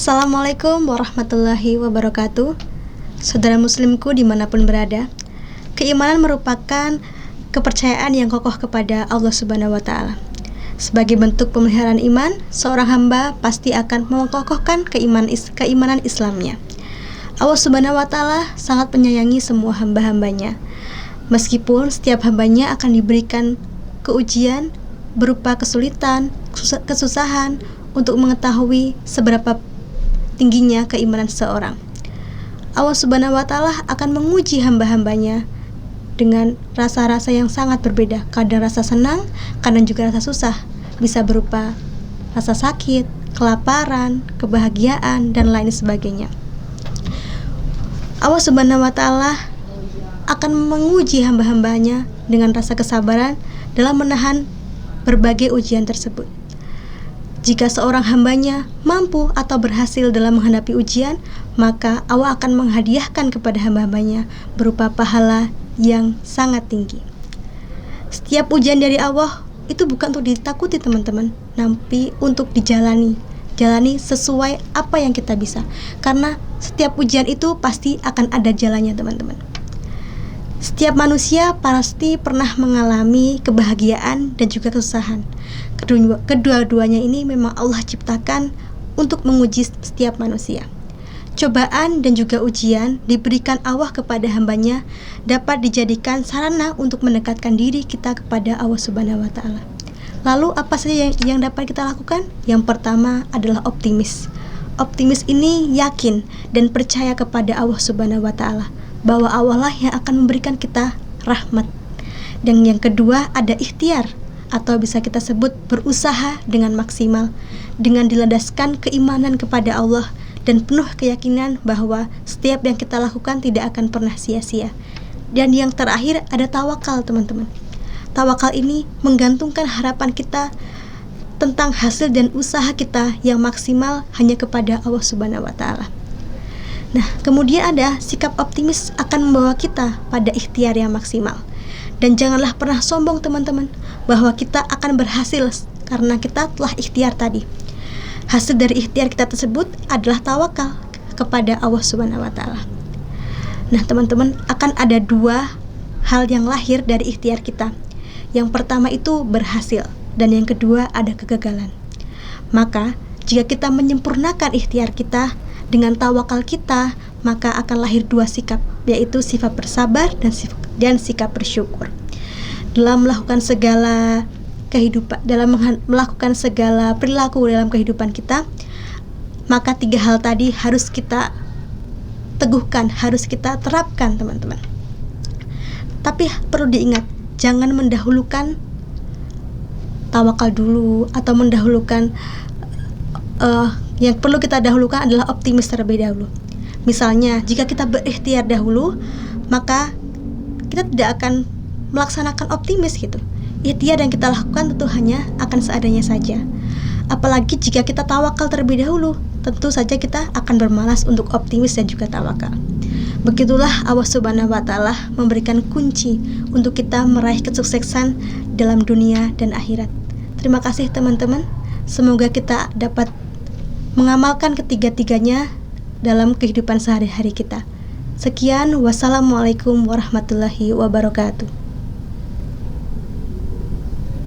Assalamualaikum warahmatullahi wabarakatuh. Saudara muslimku dimanapun berada, keimanan merupakan kepercayaan yang kokoh kepada Allah Subhanahu wa Ta'ala. Sebagai bentuk pemeliharaan iman, seorang hamba pasti akan mengokohkan keimanan Islamnya. Allah Subhanahu wa Ta'ala sangat menyayangi semua hamba-hambanya. Meskipun setiap hambanya akan diberikan keujian berupa kesulitan, kesusahan untuk mengetahui seberapa tingginya keimanan seseorang. Allah Subhanahu wa Ta'ala akan menguji hamba-hambanya dengan rasa-rasa yang sangat berbeda. Kadang rasa senang, kadang juga rasa susah. Bisa berupa rasa sakit, kelaparan, kebahagiaan, dan lain sebagainya. Allah Subhanahu wa Ta'ala akan menguji hamba-hambanya dengan rasa kesabaran dalam menahan berbagai ujian tersebut. Jika seorang hambanya mampu atau berhasil dalam menghadapi ujian, maka Allah akan menghadiahkan kepada hamba-hambanya berupa pahala yang sangat tinggi. Setiap ujian dari Allah itu bukan untuk ditakuti teman-teman, tapi untuk dijalani. Jalani sesuai apa yang kita bisa. Karena setiap ujian itu pasti akan ada jalannya teman-teman. Setiap manusia pasti pernah mengalami kebahagiaan dan juga kesusahan. Kedua-duanya ini memang Allah ciptakan untuk menguji setiap manusia. Cobaan dan juga ujian diberikan Allah kepada hambanya dapat dijadikan sarana untuk mendekatkan diri kita kepada Allah Subhanahu wa Ta'ala. Lalu apa saja yang dapat kita lakukan? Yang pertama adalah optimis. Optimis ini yakin dan percaya kepada Allah Subhanahu wa Ta'ala bahwa Allah lah yang akan memberikan kita rahmat. Dan yang kedua ada ikhtiar, atau bisa kita sebut berusaha dengan maksimal, dengan dilandaskan keimanan kepada Allah dan penuh keyakinan bahwa setiap yang kita lakukan tidak akan pernah sia-sia. Dan yang terakhir ada tawakal teman-teman. Tawakal ini menggantungkan harapan kita tentang hasil dan usaha kita yang maksimal hanya kepada Allah Subhanahu wa Ta'ala. Nah, kemudian ada sikap optimis akan membawa kita pada ikhtiar yang maksimal. Dan janganlah pernah sombong teman-teman bahwa kita akan berhasil karena kita telah ikhtiar tadi. Hasil dari ikhtiar kita tersebut adalah tawakal kepada Allah Subhanahu wa Ta'ala. Nah, teman-teman, akan ada dua hal yang lahir dari ikhtiar kita. Yang pertama itu berhasil, dan yang kedua ada kegagalan. Maka, jika kita menyempurnakan ikhtiar kita dengan tawakal kita, maka akan lahir dua sikap, yaitu sifat bersabar dan sikap bersyukur. Dalam melakukan segala perilaku dalam kehidupan kita, maka tiga hal tadi harus kita teguhkan, harus kita terapkan teman-teman. Tapi perlu diingat, jangan mendahulukan tawakal dulu atau mendahulukan yang perlu kita dahulukan adalah optimis terlebih dahulu. Misalnya, jika kita berikhtiar dahulu, maka kita tidak akan melaksanakan optimis gitu. Ikhtiar yang kita lakukan tentu hanya akan seadanya saja. Apalagi jika kita tawakal terlebih dahulu, tentu saja kita akan bermalas untuk optimis dan juga tawakal. Begitulah Allah Subhanahu wa Ta'ala memberikan kunci untuk kita meraih kesuksesan dalam dunia dan akhirat. Terima kasih teman-teman. Semoga kita dapat mengamalkan ketiga-tiganya dalam kehidupan sehari-hari kita. Sekian, wassalamualaikum warahmatullahi wabarakatuh.